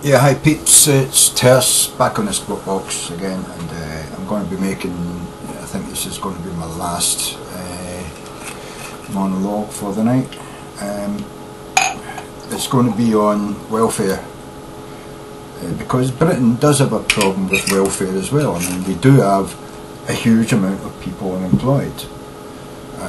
Yeah, hi peeps, it's Terse back on this box again, and I'm going to be making, I think this is going to be my last monologue for the night. It's going to be on welfare, because Britain does have a problem with welfare as well. I mean, we do have a huge amount of people unemployed.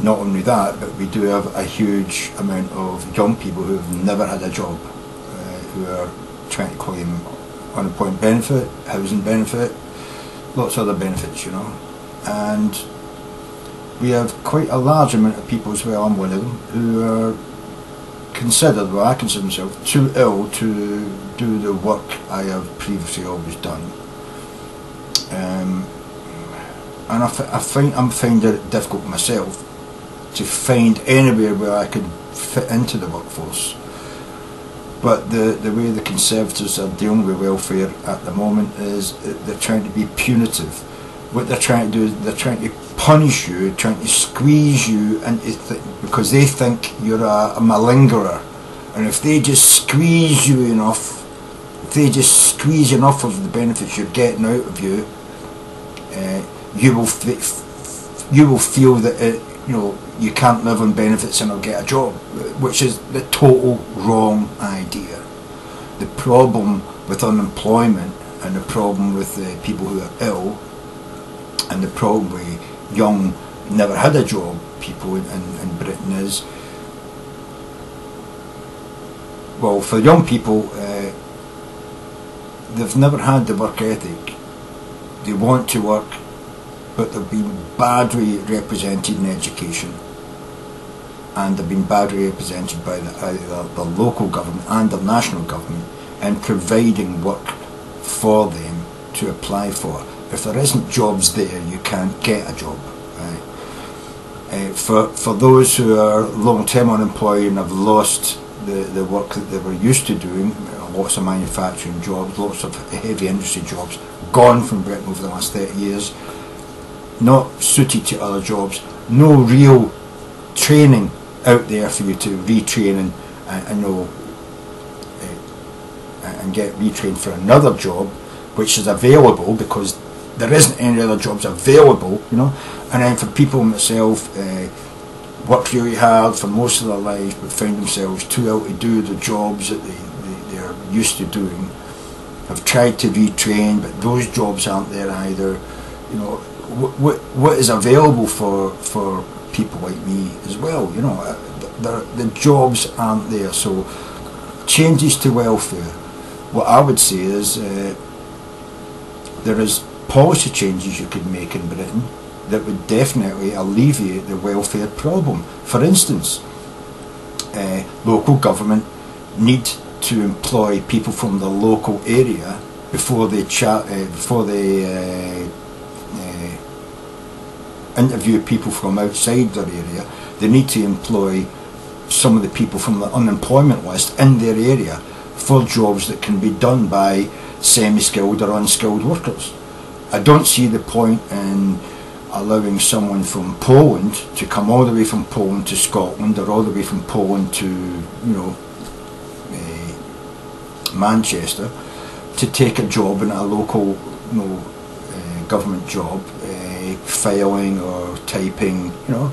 Not only that, but we do have a huge amount of young people who have never had a job, who are trying to claim unemployment benefit, housing benefit, lots of other benefits, you know. And we have quite a large amount of people as well, I'm one of them, who are considered, well, I consider myself, too ill to do the work I have previously always done. And I'm finding it difficult myself to find anywhere where I could fit into the workforce. But the way the Conservatives are dealing with welfare at the moment is they're trying to be punitive. What they're trying to do is they're trying to punish you, trying to squeeze you into because they think you're a malingerer. And if they just squeeze you enough, if they just squeeze enough of the benefits you're getting out of you, you will feel that you can't live on benefits and I'll get a job, which is the total wrong idea. The problem with unemployment and the problem with people who are ill and the problem with young, never had a job people in Britain is, well, for young people, they've never had the work ethic. They want to work, but they've been badly represented in education, and they've been badly represented by either the local government and the national government in providing work for them to apply for. If there isn't jobs there, you can't get a job. Right? For those who are long-term unemployed and have lost the work that they were used to doing, lots of manufacturing jobs, lots of heavy industry jobs, gone from Britain over the last 30 years, not suited to other jobs, no real training out there for you to retrain and get retrained for another job which is available, because there isn't any other jobs available, you know. And then for people like myself, worked really hard for most of their lives but find themselves too ill to do the jobs that they're used to doing, have tried to retrain, but those jobs aren't there either, you know. What is available for people like me as well, you know, the jobs aren't there. So changes to welfare, what I would say is there is policy changes you could make in Britain that would definitely alleviate the welfare problem. For instance, local government need to employ people from the local area before they interview people from outside their area. They need to employ some of the people from the unemployment list in their area for jobs that can be done by semi-skilled or unskilled workers. I don't see the point in allowing someone from Poland to come all the way from Poland to Scotland, or all the way from Poland to, you know, Manchester, to take a job in a local, you know, government job, filing or typing, you know,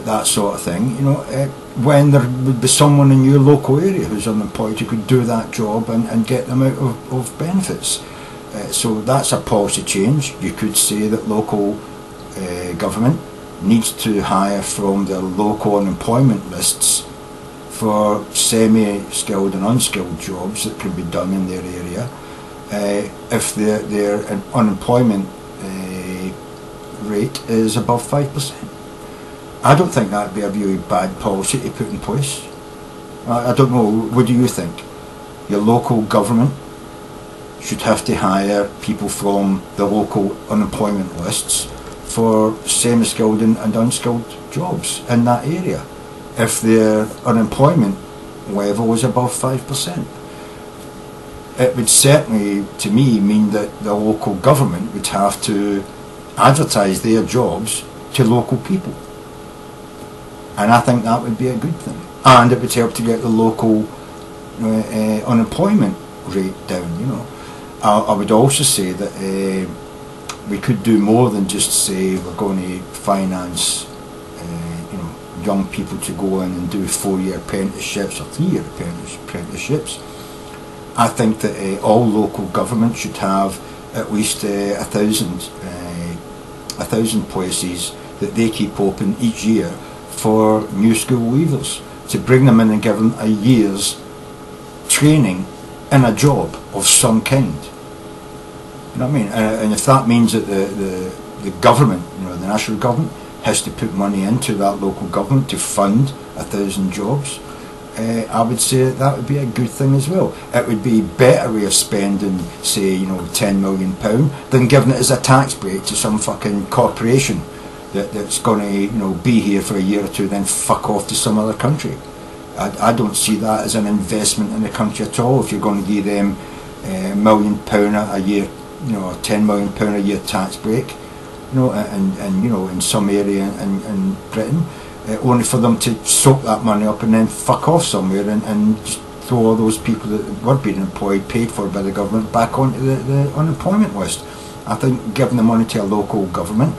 that sort of thing, you know, when there would be someone in your local area who's unemployed who could do that job and get them out of benefits. So that's a policy change. You could say that local government needs to hire from their local unemployment lists for semi-skilled and unskilled jobs that can be done in their area. If their unemployment rate is above 5%. I don't think that would be a really bad policy to put in place. I don't know, what do you think? Your local government should have to hire people from the local unemployment lists for semi-skilled and unskilled jobs in that area if their unemployment level is above 5%. It would certainly, to me, mean that the local government would have to advertise their jobs to local people. And I think that would be a good thing. And it would help to get the local unemployment rate down, you know. I would also say that we could do more than just say we're going to finance you know, young people to go in and do 4-year apprenticeships or 3-year apprenticeships. I think that all local governments should have at least 1,000 places that they keep open each year for new school leavers, to bring them in and give them a year's training in a job of some kind. You know what I mean? And if that means that the government, you know, the national government, has to put money into that local government to fund 1,000 jobs, I would say that would be a good thing as well. It would be a better way of spending, say, you know, £10 million than giving it as a tax break to some fucking corporation that's going to, you know, be here for a year or two, then fuck off to some other country. I don't see that as an investment in the country at all. If you're going to give them £1 million a year, you know, £10 million a year tax break, you know, and you know, in some area in Britain, only for them to soak that money up and then fuck off somewhere and just throw all those people that were being employed, paid for by the government, back onto the unemployment list. I think giving the money to a local government,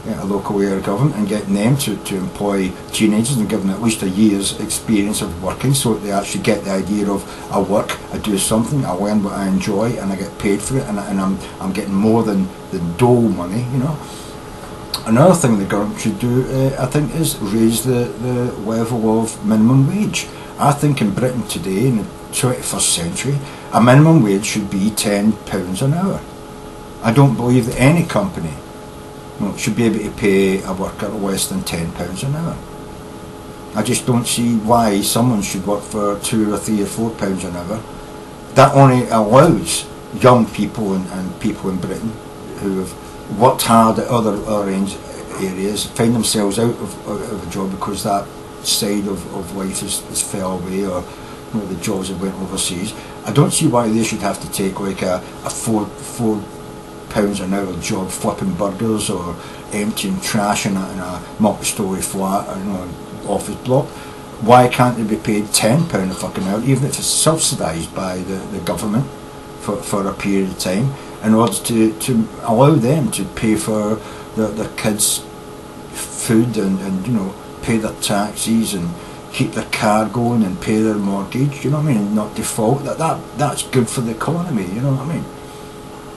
a local area government, and getting them to employ teenagers and giving them at least a year's experience of working, so that they actually get the idea of, I work, I do something, I learn what I enjoy, and I get paid for it, and I'm getting more than the dole money, you know. Another thing the government should do, I think, is raise the level of minimum wage. I think in Britain today, in the 21st century, a minimum wage should be £10 an hour. I don't believe that any company, you know, should be able to pay a worker less than £10 an hour. I just don't see why someone should work for £2 or £3 or £4 an hour. That only allows young people and people in Britain who have worked hard at other areas, find themselves out of a job because that side of life has fell away, or, you know, the jobs have went overseas. I don't see why they should have to take like a £4 an hour job flipping burgers or emptying trash in a multi-storey flat, or, you know, office block. Why can't they be paid £10 a fucking hour, even if it's subsidised by the government for a period of time, in order to allow them to pay for their kids' food and you know, pay their taxes and keep their car going and pay their mortgage, you know what I mean, and not default. That's good for the economy, you know what I mean.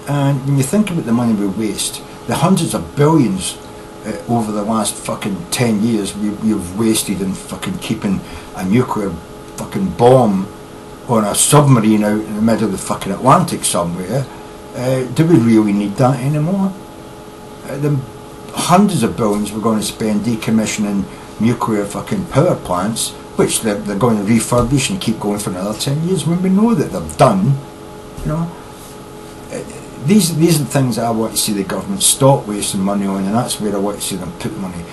And when you think about the money we waste, the hundreds of billions over the last fucking 10 years we've wasted in fucking keeping a nuclear fucking bomb on a submarine out in the middle of the fucking Atlantic somewhere, do we really need that anymore? The hundreds of billions we're going to spend decommissioning nuclear fucking power plants, which they're going to refurbish and keep going for another 10 years, when we know that they're done, you know. These are the things that I want to see the government stop wasting money on, and that's where I want to see them put money.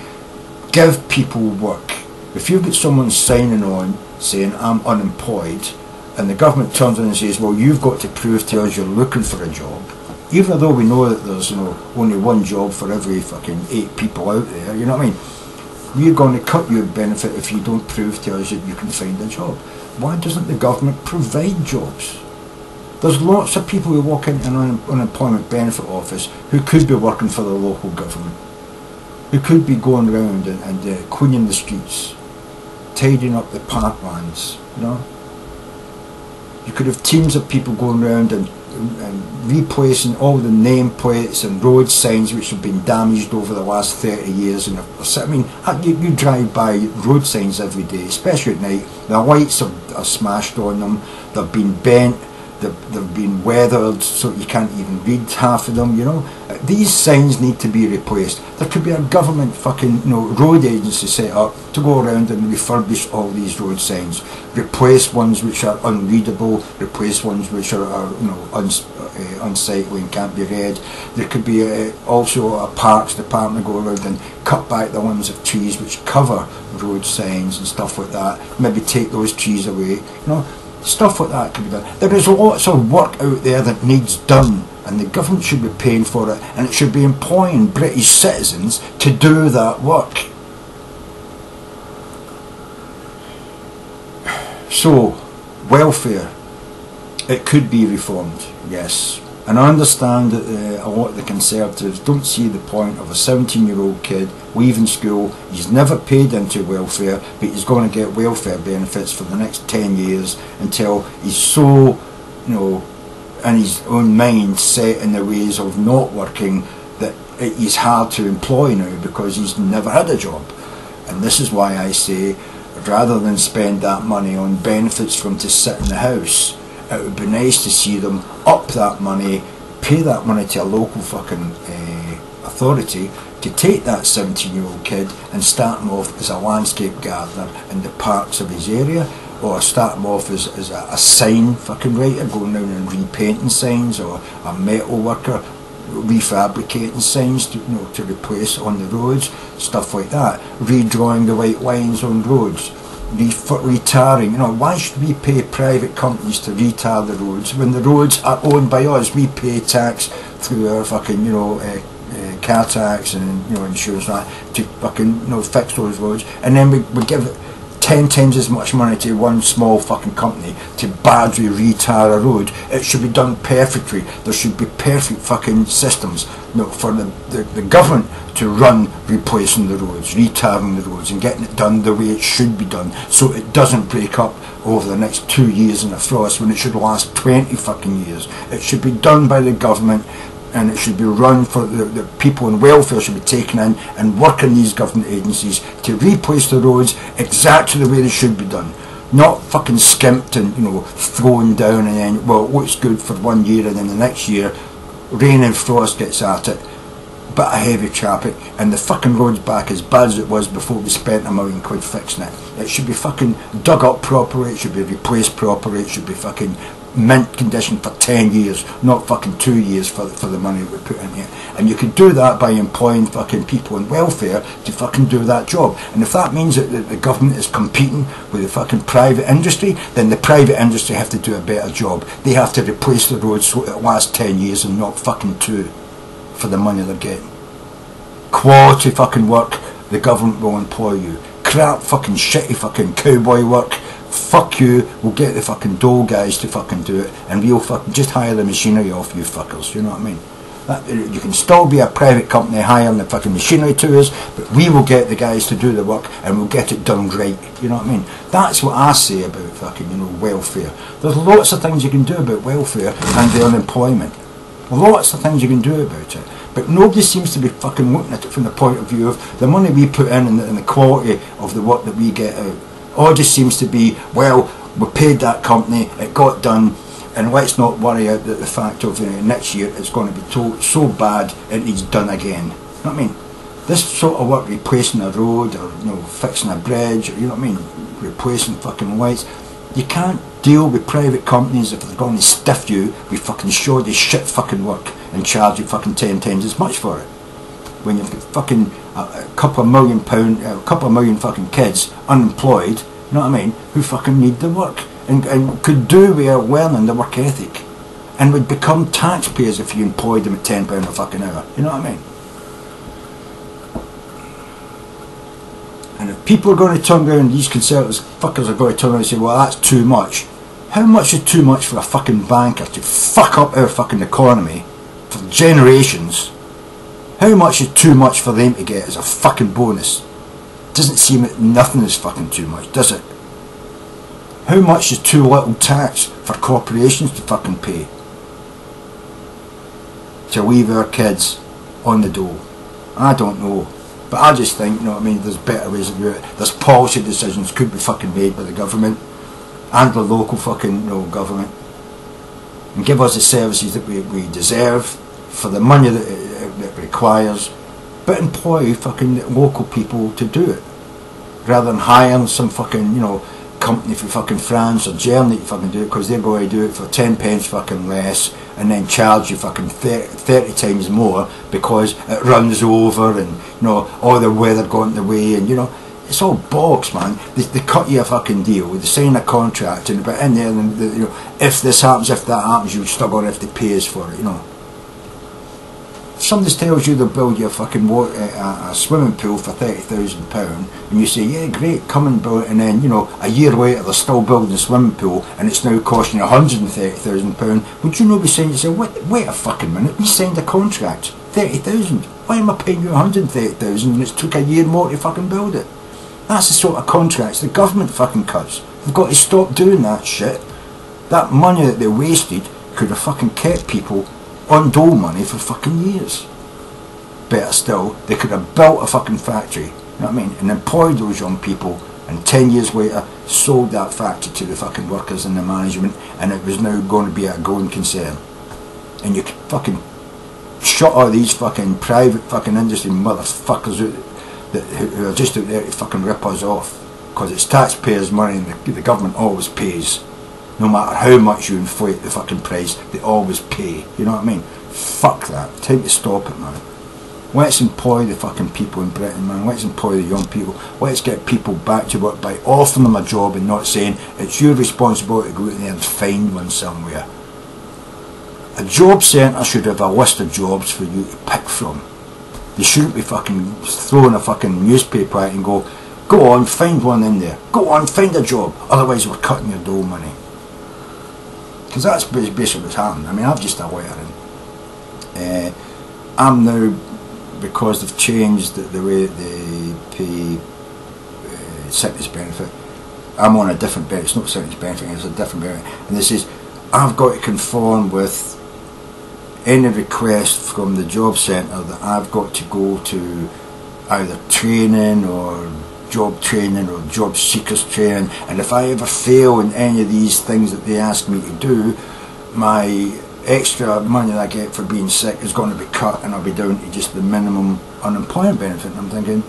Give people work. If you've got someone signing on saying, I'm unemployed, and the government turns around and says, well, you've got to prove to us you're looking for a job, even though we know that there's, you know, only one job for every fucking 8 people out there, you know what I mean? We're going to cut your benefit if you don't prove to us that you can find a job. Why doesn't the government provide jobs? There's lots of people who walk into an unemployment benefit office who could be working for the local government, who could be going around and cleaning the streets, tidying up the parklands, you know. You could have teams of people going around and replacing all the nameplates and road signs which have been damaged over the last 30 years. And I mean, you drive by road signs every day, especially at night. The lights are smashed on them, they've been bent, they've been weathered so you can't even read half of them, you know. These signs need to be replaced. There could be a government fucking, you know, road agency set up to go around and refurbish all these road signs, replace ones which are unreadable, replace ones which are you know, unsightly and can't be read. There could be also a parks department go around and cut back the limbs of trees which cover road signs and stuff like that. Maybe take those trees away, you know. Stuff like that can be done. There is lots of work out there that needs done, and the government should be paying for it, and it should be employing British citizens to do that work. So, welfare. It could be reformed, yes. And I understand that a lot of the Conservatives don't see the point of a 17-year-old kid leaving school. He's never paid into welfare, but he's going to get welfare benefits for the next 10 years until he's so, in his own mind set in the ways of not working that he's hard to employ now because he's never had a job. And this is why I say, rather than spend that money on benefits for him to sit in the house, it would be nice to see them up that money, pay that money to a local fucking authority to take that 17-year-old kid and start him off as a landscape gardener in the parks of his area, or start him off as a sign fucking writer, going down and repainting signs, or a metal worker refabricating signs to replace on the roads, stuff like that, redrawing the white lines on roads, retarring. Why should we pay private companies to retar the roads when the roads are owned by us? We pay tax through our fucking car tax and insurance and that to fucking fix those roads, and then we give it 10 times as much money to one small fucking company to badly retar a road. It should be done perfectly. There should be perfect fucking systems for the government to run replacing the roads, retarring the roads and getting it done the way it should be done, so it doesn't break up over the next 2 years in a frost when it should last 20 fucking years. It should be done by the government, and it should be run for the people in welfare should be taken in and work in these government agencies to replace the roads exactly the way they should be done. Not fucking skimped and thrown down and then, well, it looks good for 1 year and then the next year rain and frost gets at it, bit of heavy traffic, and the fucking road's back as bad as it was before we spent £1 million fixing it. It should be fucking dug up properly, it should be replaced properly, it should be fucking mint condition for 10 years, not fucking 2 years for the money we put in here. And you could do that by employing fucking people in welfare to fucking do that job. And if that means that the government is competing with the fucking private industry, then the private industry have to do a better job. They have to replace the roads so it lasts 10 years and not fucking 2 for the money they're getting. Quality fucking work, the government will employ you. Crap fucking shitty fucking cowboy work, fuck you, we'll get the fucking dole guys to fucking do it, and we'll fucking just hire the machinery off you fuckers, you know what I mean? You can still be a private company hiring the fucking machinery to us, but we will get the guys to do the work and we'll get it done right, you know what I mean? That's what I say about fucking, welfare. There's lots of things you can do about welfare and the unemployment. Lots of things you can do about it. But nobody seems to be fucking looking at it from the point of view of the money we put in and the quality of the work that we get out. All just seems to be, well, we paid that company, it got done, and let's not worry about the fact of next year it's going to be so bad it needs done again. You know what I mean? This sort of work, replacing a road or fixing a bridge, or, you know what I mean, replacing fucking lights, you can't deal with private companies if they're going to stiff you with fucking shoddy shit fucking work and charge you fucking 10 times as much for it. When you've got fucking a couple of million fucking kids unemployed, you know what I mean, who fucking need the work and could do without learning the work ethic and would become taxpayers if you employed them at £10 a fucking hour, you know what I mean? And if people are going to turn around, these conservative fuckers are going to turn around and say, well, that's too much. How much is too much for a fucking banker to fuck up our fucking economy for generations? How much is too much for them to get as a fucking bonus? Doesn't seem that nothing is fucking too much, does it? How much is too little tax for corporations to fucking pay to leave our kids on the dole? I don't know. But I just think, you know what I mean, there's better ways to do it. There's policy decisions could be fucking made by the government and the local fucking government, and give us the services that we deserve for the money that it requires, but employ fucking local people to do it, rather than hiring some fucking company from fucking France or Germany to fucking do it, because they're going to do it for 10 pence fucking less and then charge you fucking 30 times more because it runs over and all the weather got in the way, and it's all bollocks, man. They cut you a fucking deal, they sign a contract, and but in there, if this happens, if that happens, you're still going to have to pay us for it, somebody tells you they'll build you a fucking a swimming pool for £30,000, and you say, yeah, great, come and build it, and then, you know, a year later they're still building a swimming pool and it's now costing you £130,000, would you not be saying to yourself, wait a fucking minute, we signed a contract, 30,000, why am I paying you 130,000 and it's took a year more to fucking build it? That's the sort of contracts the government fucking cuts. They've got to stop doing that shit. That money that they wasted could have fucking kept people on dole money for fucking years. Better still, they could have built a fucking factory, you know what I mean, and employed those young people, and 10 years later sold that factory to the fucking workers and the management, and it was now going to be a going concern. And you could fucking shut all these fucking private fucking industry motherfuckers out who are just out there to fucking rip us off, because it's taxpayers' money and the government always pays. No matter how much you inflate the fucking price, they always pay. You know what I mean? Fuck that. Time to stop it, man. Let's employ the fucking people in Britain, man. Let's employ the young people. Let's get people back to work by offering them a job and not saying it's your responsibility to go out there and find one somewhere. A job centre should have a list of jobs for you to pick from. They shouldn't be fucking throwing a fucking newspaper at you and go on, find one in there. Go on, find a job. Otherwise we're cutting your dole money. Because that's basically what's happened. I mean, I've just a letter in. I'm now, because they've changed the way they pay sickness benefit, I'm on a different benefit. It's not sickness benefit, it's a different benefit. And this is, I've got to conform with any request from the job centre that I've got to go to either training or job training or job seekers training, and if I ever fail in any of these things that they ask me to do, my extra money that I get for being sick is going to be cut and I'll be down to just the minimum unemployment benefit. And I'm thinking,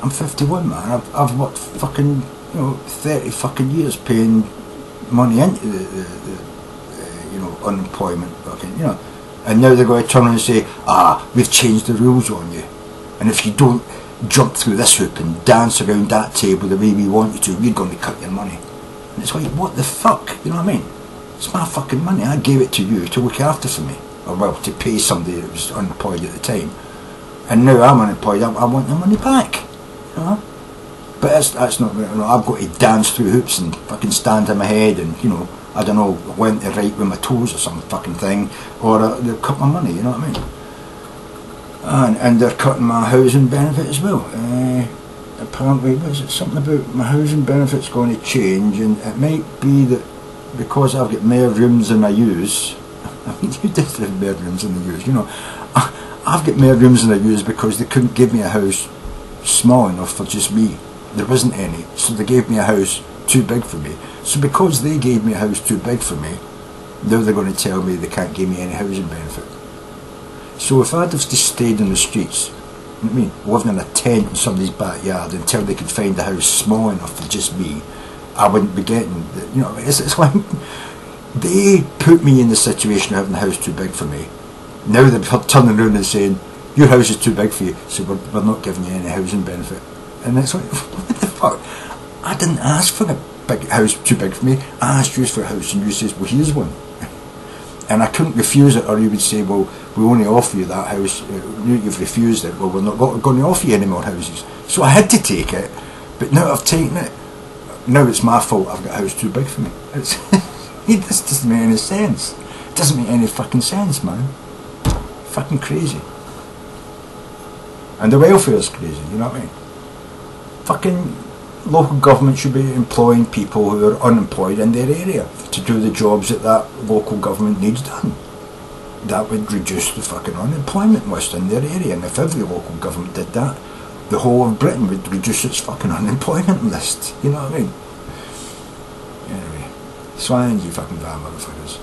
I'm 51, man, I've worked fucking 30 fucking years paying money into the unemployment fucking, and now they're going to turn around and say, we've changed the rules on you, and if you don't jump through this hoop and dance around that table the way we want you to, we're going to cut your money. And it's like, what the fuck, you know what I mean? It's my fucking money, I gave it to you to look after for me, or well, to pay somebody that was unemployed at the time, and now I'm unemployed, I want the money back, you know? But that's not, I've got to dance through hoops and fucking stand on my head and, I don't know, when to write with my toes or some fucking thing, or they'll cut my money, you know what I mean? And they're cutting my housing benefit as well. Apparently, was it something about my housing benefit's going to change, and it might be that because I've got more rooms than I use. I mean, you did have more rooms than I use, I've got more rooms than I use because they couldn't give me a house small enough for just me. There wasn't any, so they gave me a house too big for me. So because they gave me a house too big for me, now they're going to tell me they can't give me any housing benefit. So if I'd have just stayed in the streets, living in a tent in somebody's backyard until they could find a house small enough for just me, I wouldn't be getting, it's like they put me in the situation of having a house too big for me. Now they're turning around and saying, your house is too big for you, so we're not giving you any housing benefit. And it's like, what the fuck? I didn't ask for a big house too big for me, I asked you for a house and you says, well, here's one. And I couldn't refuse it, or you would say, well, we only offer you that house, you've refused it, well, we're not going to offer you any more houses. So I had to take it, but now I've taken it, now it's my fault I've got a house too big for me. This doesn't make any sense. It doesn't make any fucking sense, man. Fucking crazy. And the welfare's crazy, you know what I mean? Fucking local government should be employing people who are unemployed in their area to do the jobs that local government needs done. That would reduce the fucking unemployment list in their area, and if every local government did that, the whole of Britain would reduce its fucking unemployment list, you know what I mean? Anyway, swine you fucking bad motherfuckers.